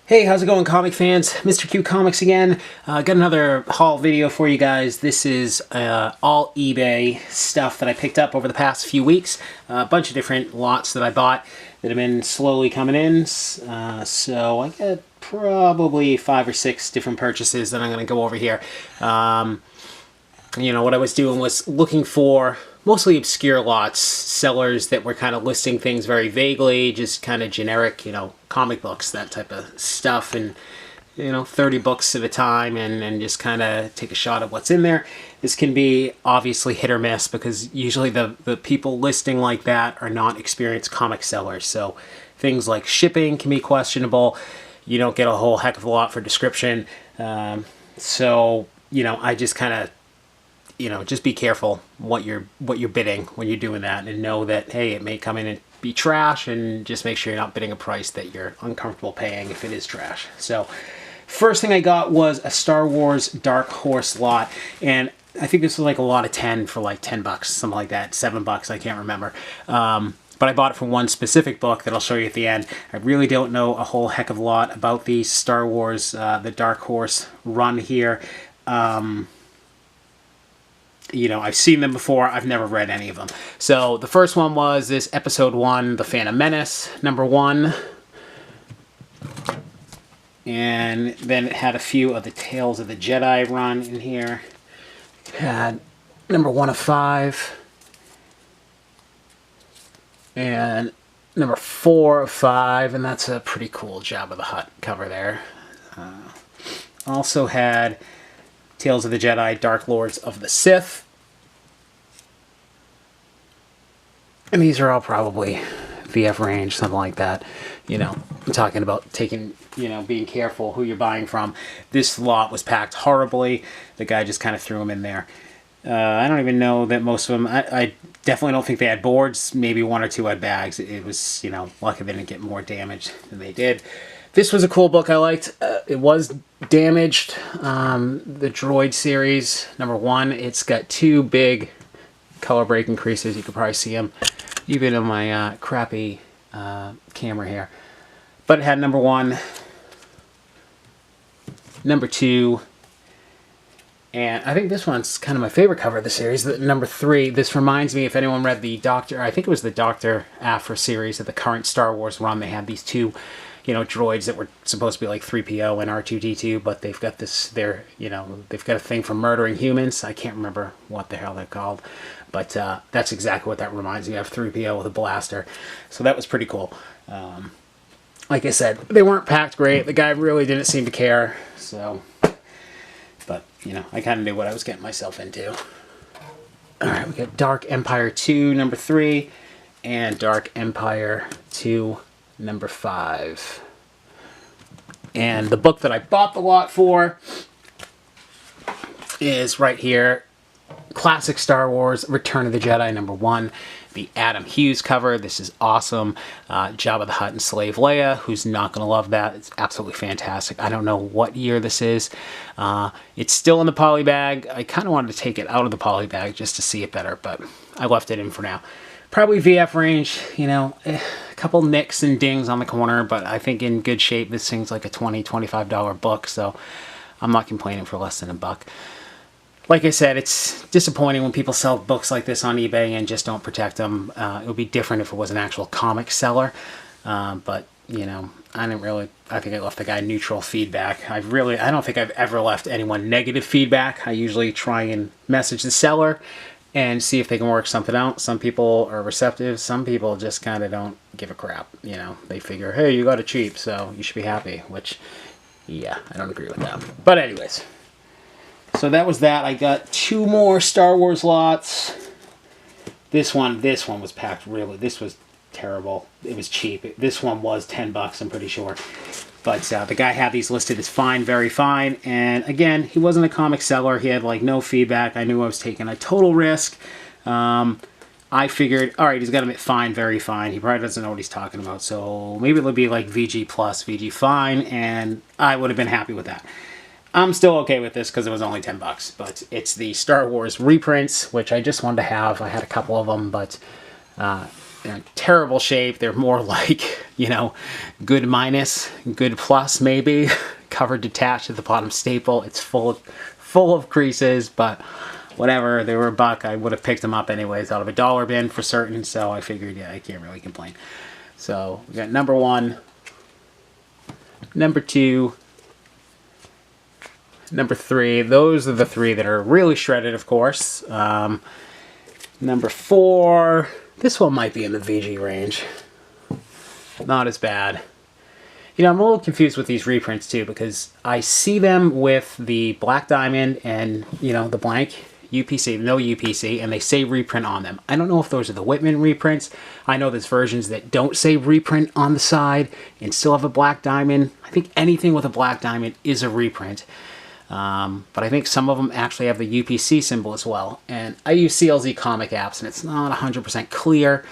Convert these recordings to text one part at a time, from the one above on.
Hey, how's it going, comic fans? Mr. Q Comics again. Got another haul video for you guys. This is all eBay stuff that I picked up over the past few weeks. A bunch of different lots that I bought that have been slowly coming in. So I got probably 5 or 6 different purchases that I'm going to go over here. What I was doing was looking for mostly obscure lots, sellers that were kind of listing things very vaguely, just kind of generic, comic books, that type of stuff, and 30 books at a time, and just kind of take a shot at what's in there. This can be obviously hit or miss because usually the people listing like that are not experienced comic sellers, so things like shipping can be questionable. You don't get a whole heck of a lot for description, so I just kind of just be careful what you're bidding when you're doing that, and know that, hey, it may come in and be trash, and just make sure you're not bidding a price that you're uncomfortable paying if it is trash. So first thing I got was a Star Wars Dark Horse lot, and I think this was like a lot of 10 for like 10 bucks, something like that, $7, I can't remember. But I bought it for one specific book that I'll show you at the end. I really don't know a whole heck of a lot about the Star Wars, the Dark Horse run here. I've seen them before. I've never read any of them. So the first one was this Episode 1, The Phantom Menace, #1. And then it had a few of the Tales of the Jedi run in here. It had #1 of 5. And #4 of 5. And that's a pretty cool Jabba the Hutt cover there. Also had Tales of the Jedi, Dark Lords of the Sith. And these are all probably VF range, something like that. I'm talking about being careful who you're buying from. This lot was packed horribly. The guy just kind of threw them in there. I don't even know that most of them, I definitely don't think they had boards. Maybe 1 or 2 had bags. It was, lucky they didn't get more damage than they did. This was a cool book I liked. It was damaged. The DROIDS series, #1. It's got 2 big color break increases. You could probably see them even on my crappy camera here. But it had #1, #2, and I think this one's kind of my favorite cover of the series, #3. This reminds me, if anyone read the I think it was the Dr. Aphra series of the current Star Wars run, they had these 2 droids that were supposed to be like 3PO and R2-D2, but they've got they've got a thing for murdering humans. I can't remember what the hell they're called, but that's exactly what that reminds me of, 3PO with a blaster. So that was pretty cool. Like I said, they weren't packed great. The guy really didn't seem to care, so, but, I kind of knew what I was getting myself into. All right, we got Dark Empire 2, #3, and Dark Empire 2, #5. And the book that I bought the lot for is right here. Classic Star Wars, Return of the Jedi, #1. The Adam Hughes cover. This is awesome. Jabba the Hutt and Slave Leia. Who's not going to love that? It's absolutely fantastic. I don't know what year this is. It's still in the poly bag. I kind of wanted to take it out of the poly bag just to see it better, but I left it in for now. Probably VF range, a couple nicks and dings on the corner, but I think in good shape. This thing's like a $20, $25 book, so I'm not complaining for less than $1. Like I said, it's disappointing when people sell books like this on eBay and just don't protect them. It would be different if it was an actual comic seller, but, I think I left the guy neutral feedback. I don't think I've ever left anyone negative feedback. I usually try and message the seller and see if they can work something out. Some people are receptive. Some people just kind of don't give a crap. They figure, hey, you got it cheap, so you should be happy, which, yeah, I don't agree with that. But anyways, so that was that. I got 2 more Star Wars lots. This one was packed really. This was terrible. It was cheap. This one was $10, I'm pretty sure. But the guy had these listed as fine, very fine. And again, he wasn't a comic seller. He had like no feedback. I knew I was taking a total risk. I figured, all right, he's got them at fine, very fine. He probably doesn't know what he's talking about. So maybe it'll be like VG plus, VG fine. And I would have been happy with that. I'm still okay with this because it was only $10. But it's the Star Wars reprints, which I just wanted to have. I had a couple of them, but They're in terrible shape. They're more like, you know, good minus, good plus maybe. Cover detached at the bottom staple. It's full of creases, but whatever. They were $1. I would have picked them up anyways out of a dollar bin for certain. So I figured, yeah, I can't really complain. So we got number 1, number 2, number 3. Those are the 3 that are really shredded, of course. Number 4. This one might be in the VG range. Not as bad. You know, I'm a little confused with these reprints too, because I see them with the black diamond and, you know, the blank UPC, no UPC, and they say reprint on them. I don't know if those are the Whitman reprints. I know there's versions that don't say reprint on the side and still have a black diamond. I think anything with a black diamond is a reprint. But I think some of them actually have the UPC symbol as well. And I use CLZ comic apps, and it's not 100% clear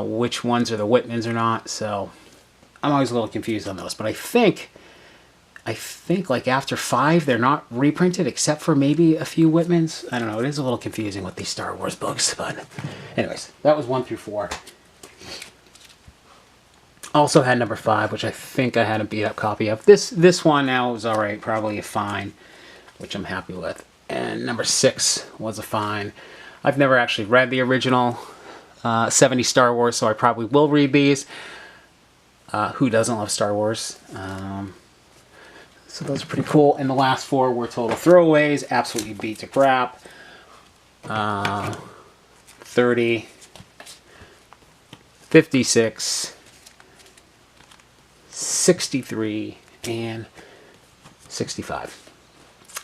which ones are the Whitmans or not. So I'm always a little confused on those. But I think like after 5, they're not reprinted except for maybe a few Whitmans. I don't know. It is a little confusing with these Star Wars books. But anyways, that was 1 through 4. Also had number 5, which I think I had a beat up copy of. This one now is alright, probably a fine, which I'm happy with. And number 6 was a fine. I've never actually read the original 70 Star Wars, so I probably will read these. Who doesn't love Star Wars? So those are pretty cool. And the last 4 were total throwaways, absolutely beat to crap. 30, 56, 63, and 65.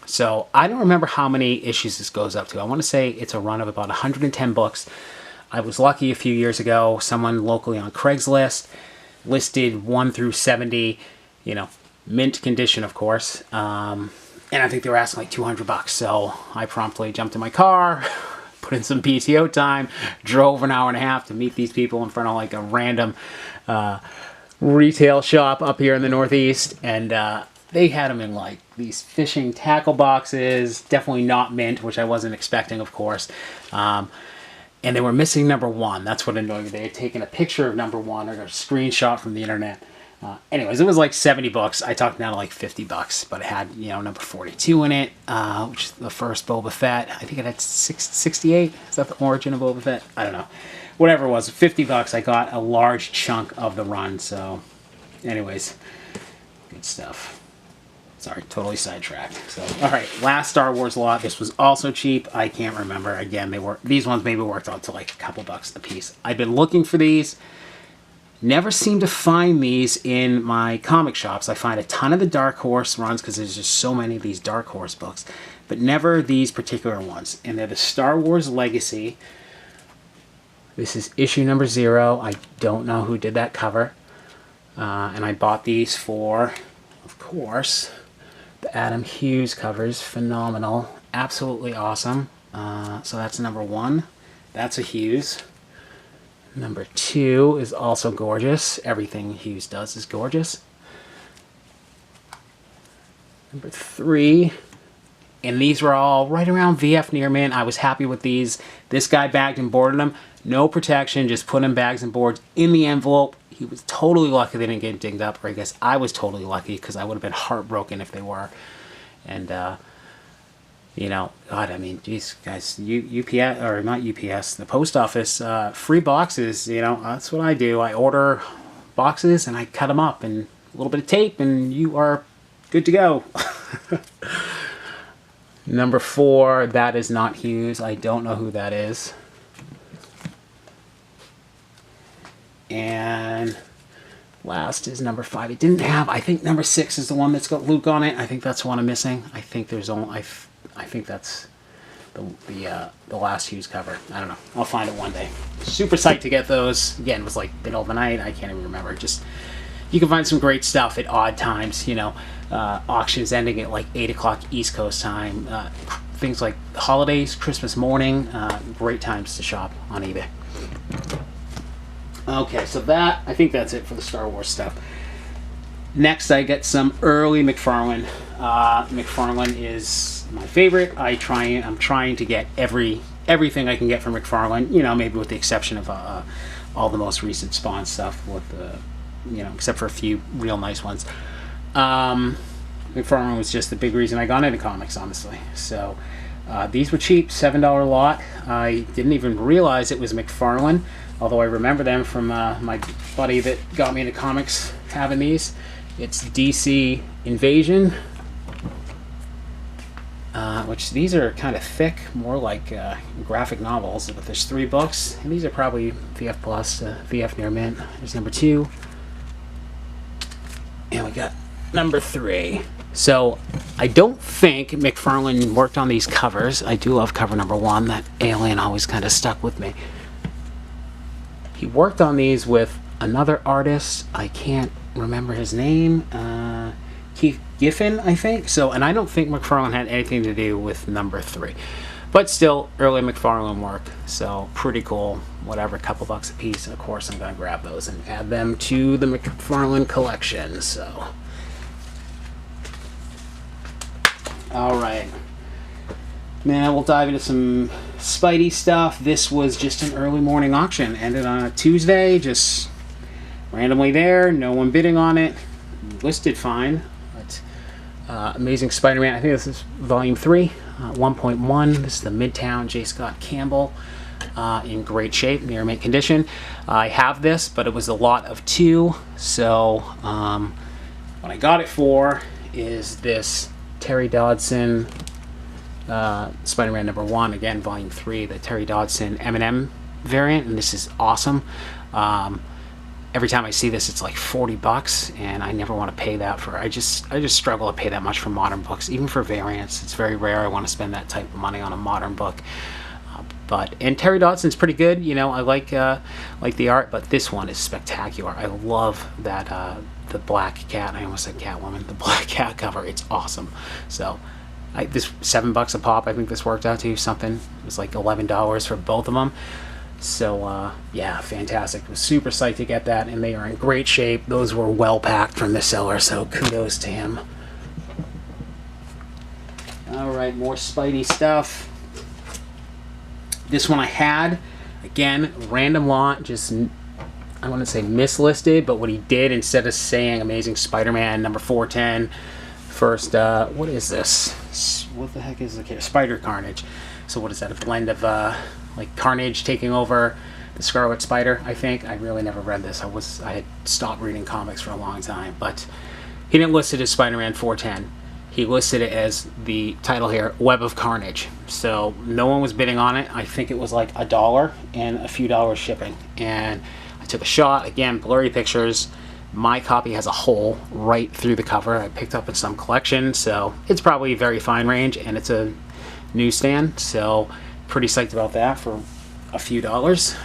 So I don't remember how many issues this goes up to. I want to say it's a run of about 110 books. I was lucky a few years ago. Someone locally on Craigslist listed 1 through 70, you know, mint condition, of course. And I think they were asking like $200. So I promptly jumped in my car, put in some PTO time, drove an hour and a half to meet these people in front of like a random retail shop up here in the Northeast, and they had them in like these fishing tackle boxes, definitely not mint, which I wasn't expecting, of course. And they were missing number 1. That's what annoyed me. They had taken a picture of number 1 or a screenshot from the internet. Anyways, it was like 70 bucks. I talked down to like $50, but it had, you know, number 42 in it, which is the first Boba Fett. I think it had 68. Is that the origin of Boba Fett? I don't know. Whatever it was, $50. I got a large chunk of the run. So, anyways, good stuff. Sorry, totally sidetracked. So, all right, last Star Wars lot. This was also cheap. I can't remember. Again, these ones maybe worked out to like a couple bucks a piece. I've been looking for these. Never seem to find these in my comic shops. I find a ton of the Dark Horse runs because there's just so many of these Dark Horse books, but never these particular ones. And they're the Star Wars Legacy. This is issue number 0. I don't know who did that cover. And I bought these for, of course, the Adam Hughes covers. Phenomenal. Absolutely awesome. So that's number 1. That's a Hughes. Number 2 is also gorgeous. Everything Hughes does is gorgeous. Number 3. And these were all right around VF near mint. I was happy with these. This guy bagged and boarded them. No protection, just put in bags and boards in the envelope. He was totally lucky they didn't get dinged up. Or I guess I was totally lucky because I would have been heartbroken if they were. And, you know, God, I mean, geez, guys, UPS, or not UPS, the post office, free boxes, you know, that's what I do. I order boxes and I cut them up and a little bit of tape and you are good to go. Number 4, that is not Hughes. I don't know who that is. And last is number 5. It didn't have, I think number 6 is the one that's got Luke on it. I think that's the one I'm missing. I think there's only, I think that's the last Hughes cover. I don't know. I'll find it one day. Super psyched to get those. Again, it was like middle of the night. I can't even remember. Just, you can find some great stuff at odd times, you know. Auctions ending at like 8 o'clock East Coast time. Things like holidays, Christmas morning. Great times to shop on eBay. Okay, so I think that's it for the Star Wars stuff. Next, I get some early McFarlane. McFarlane is my favorite. I'm trying to get everything I can get from McFarlane. You know, maybe with the exception of a all the most recent Spawn stuff with the, except for a few real nice ones. McFarlane was just the big reason I got into comics, honestly. So these were cheap, $7 lot. I didn't even realize it was McFarlane, although I remember them from my buddy that got me into comics having these. It's DC Invasion, which these are kind of thick, more like graphic novels, but there's 3 books, and these are probably VF Plus, VF Near Mint. There's number 2, and we got number 3. So I don't think McFarlane worked on these covers. I do love cover number 1. That alien always kind of stuck with me. He worked on these with another artist. I can't remember his name. Keith Giffen, I think. So, and I don't think McFarlane had anything to do with number 3. But still, early McFarlane work. So, pretty cool. Whatever, a couple bucks a piece. And of course, I'm going to grab those and add them to the McFarlane collection. So, alright. Now we'll dive into some Spidey stuff. This was just an early morning auction. Ended on a Tuesday, just randomly there. No one bidding on it. Listed fine. But Amazing Spider-Man, I think this is volume 3, 1.1. This is the Midtown J. Scott Campbell. In great shape, near mint condition. I have this, but it was a lot of 2. So what I got it for is this Terry Dodson Spider-Man number 1, again volume 3, the Terry Dodson M&M variant, and this is awesome. Every time I see this, it's like $40, and I never want to pay that for. I just struggle to pay that much for modern books, even for variants. It's very rare I want to spend that type of money on a modern book. And Terry Dodson's pretty good. I like the art, but this one is spectacular. I love that the black cat. I almost said Catwoman. The black cat cover. It's awesome. So. This $7 a pop. I think this worked out to something. It was like $11 for both of them. So yeah, fantastic. I was super psyched to get that, and they are in great shape. Those were well packed from the seller, so kudos to him. All right, more Spidey stuff. This one I had, again, random lot. Just I want to say mislisted, but what he did, instead of saying Amazing Spider-Man number 410. First, what is this? What the heck is it? Spider Carnage. So what is that? A blend of like Carnage taking over the Scarlet Spider, I think. I really never read this. I had stopped reading comics for a long time, but he didn't list it as Spider-Man 410. He listed it as the title here, Web of Carnage. So no one was bidding on it. I think it was like $1 and a few dollars shipping. And I took a shot. Again, blurry pictures. My copy has a hole right through the cover. I picked up in some collection, so it's probably very fine range, and it's a newsstand, so pretty psyched about that for a few dollars.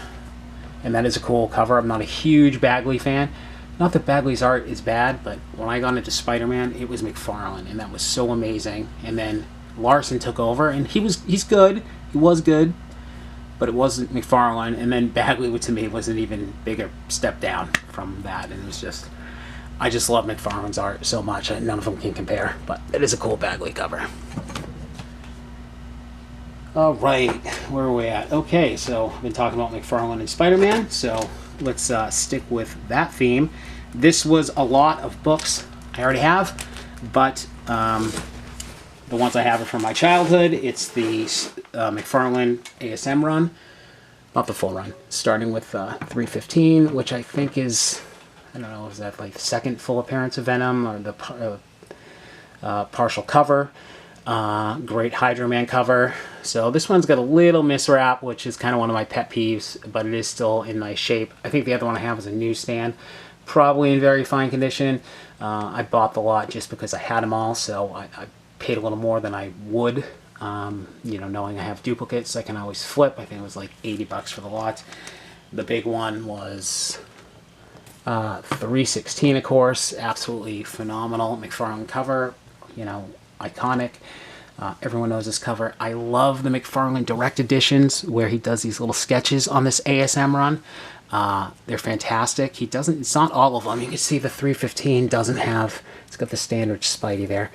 And that is a cool cover. I'm not a huge Bagley fan. Not that Bagley's art is bad, but when I got into Spider-Man, it was McFarlane, and that was so amazing. And then Larson took over, and he's good. He was good, but it wasn't McFarlane. And then Bagley, to me, was an even bigger step down from that. And it was just, I just love McFarlane's art so much. None of them can compare, but it is a cool Bagley cover. All right, where are we at? Okay, so I've been talking about McFarlane and Spider-Man, so let's stick with that theme. This was a lot of books I already have, but the ones I have are from my childhood. It's the McFarlane ASM run, not the full run, starting with 315, which I think is, I don't know, is that like the second full appearance of Venom, or the partial cover. Great Hydro Man cover. So this one's got a little miswrap, which is kind of one of my pet peeves, but it is still in nice shape. I think the other one I have is a newsstand, probably in very fine condition. I bought the lot just because I had them all, so I paid a little more than I would. Knowing I have duplicates, I can always flip. I think it was like $80 for the lot. The big one was 316, of course. Absolutely phenomenal McFarlane cover. Iconic. Everyone knows this cover. I love the McFarlane direct editions where he does these little sketches on this ASM run. They're fantastic. He doesn't, it's not all of them. You can see the 315 doesn't have, it's got the standard Spidey there.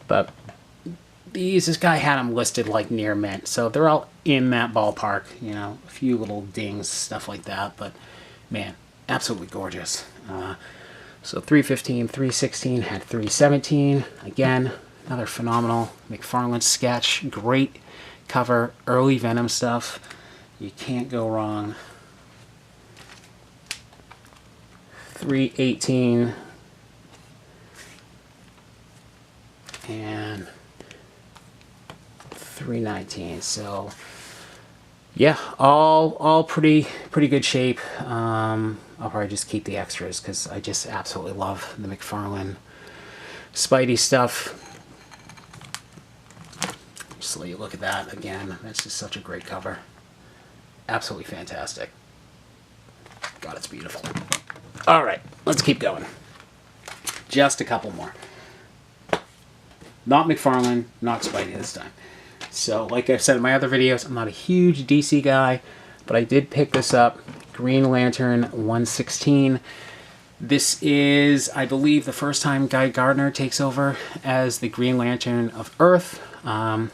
But this guy had them listed like near mint, so they're all in that ballpark, you know, a few little dings, stuff like that, but man, absolutely gorgeous. So 315, 316, had 317, again, another phenomenal McFarlane sketch, great cover, early Venom stuff, you can't go wrong. 318, and 319. So yeah, all pretty good shape. I'll probably just keep the extras because I just absolutely love the McFarlane Spidey stuff. Just let you look at that again. That's just such a great cover. Absolutely fantastic. God, it's beautiful. All right, let's keep going. Just a couple more. Not McFarlane, not Spidey this time. So, like I've said in my other videos, I'm not a huge DC guy, but I did pick this up. Green Lantern 116. This is, I believe, the first time Guy Gardner takes over as the Green Lantern of Earth. The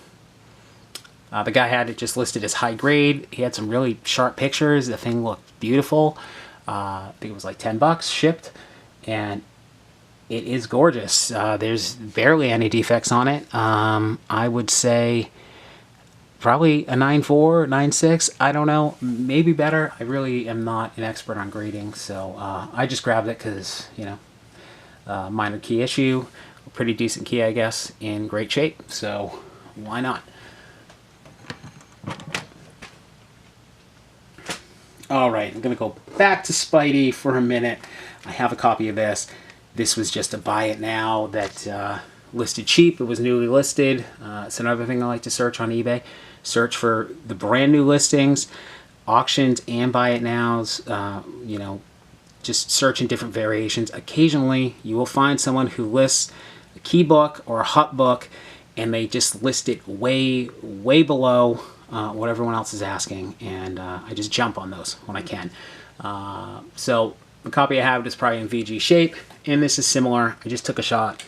guy had it just listed as high grade. He had some really sharp pictures. The thing looked beautiful. I think it was like $10 shipped, and it is gorgeous. There's barely any defects on it. I would say probably a 9.4, 9.6. I don't know, maybe better. I really am not an expert on grading, so I just grabbed it because, you know, minor key issue, a pretty decent key, I guess, in great shape. So why not? All right, I'm gonna go back to Spidey for a minute. I have a copy of this. This was just a buy it now that listed cheap. It was newly listed. It's another thing I like to search on eBay. Search for the brand new listings, auctions, and buy it nows. You know, just search in different variations. Occasionally, you will find someone who lists a key book or a hot book, and they just list it way below what everyone else is asking, and I just jump on those when I can. So the copy I have is probably in VG shape, and this is similar. I just took a shot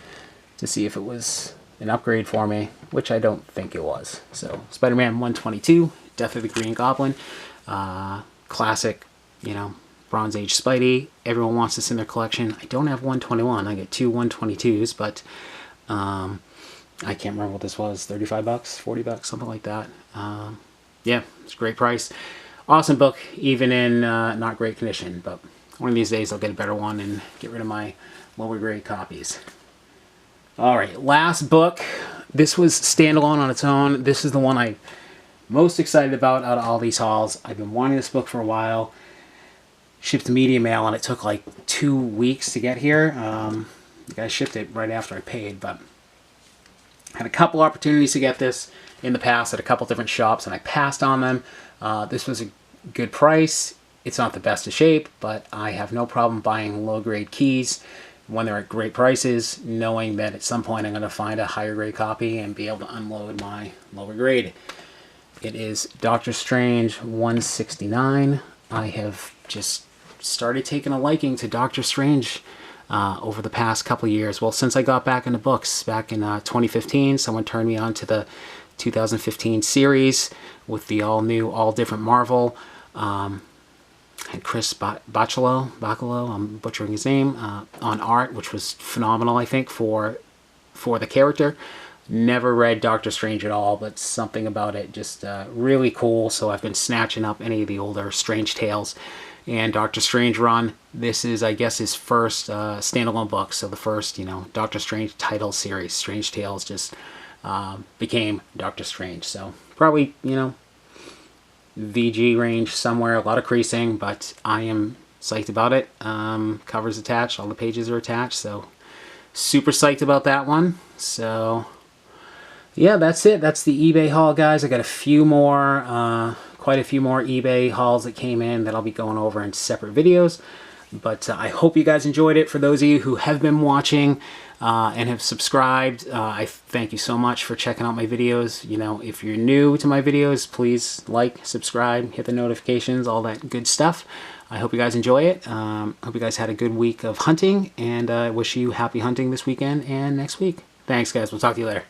to see if it was an upgrade for me, which I don't think it was. So Spider-Man 122, Death of the Green Goblin, classic, you know, Bronze Age Spidey. Everyone wants this in their collection. I don't have 121. I get two 122s, but I can't remember what this was, $35, $40, something like that. Yeah, it's a great price. Awesome book, even in not great condition, but one of these days I'll get a better one and get rid of my lower grade copies. All right, last book. This was standalone on its own. This is the one I'm most excited about out of all these hauls. I've been wanting this book for a while. Shipped media mail, and it took like 2 weeks to get here. The guy shipped it right after I paid, but had a couple opportunities to get this in the past at a couple different shops, and I passed on them. This was a good price. It's not the best of shape, but I have no problem buying low-grade keys when they're at great prices, knowing that at some point I'm going to find a higher grade copy and be able to unload my lower grade. It is Doctor Strange 169. I have just started taking a liking to Doctor Strange over the past couple of years. Well, since I got back into books back in 2015, someone turned me on to the 2015 series with the all-new, all-different Marvel. Had Chris Bachalo, I'm butchering his name, on art, which was phenomenal, I think, for the character. Never read Doctor Strange at all, but something about it just really cool, so I've been snatching up any of the older Strange Tales and Doctor Strange run. This is, I guess, his first standalone book, so the first, you know, Doctor Strange title series. Strange Tales just became Doctor Strange, so probably, you know, VG range somewhere, a lot of creasing, but I am psyched about it. Covers attached, all the pages are attached, so super psyched about that one. So yeah, that's it. That's the eBay haul, guys. I got a few more, quite a few more eBay hauls that came in that I'll be going over in separate videos. But I hope you guys enjoyed it. For those of you who have been watching and have subscribed, I thank you so much for checking out my videos. You know, if you're new to my videos, please like, subscribe, hit the notifications, all that good stuff. I hope you guys enjoy it. Hope you guys had a good week of hunting, and I wish you happy hunting this weekend and next week. Thanks, guys. We'll talk to you later.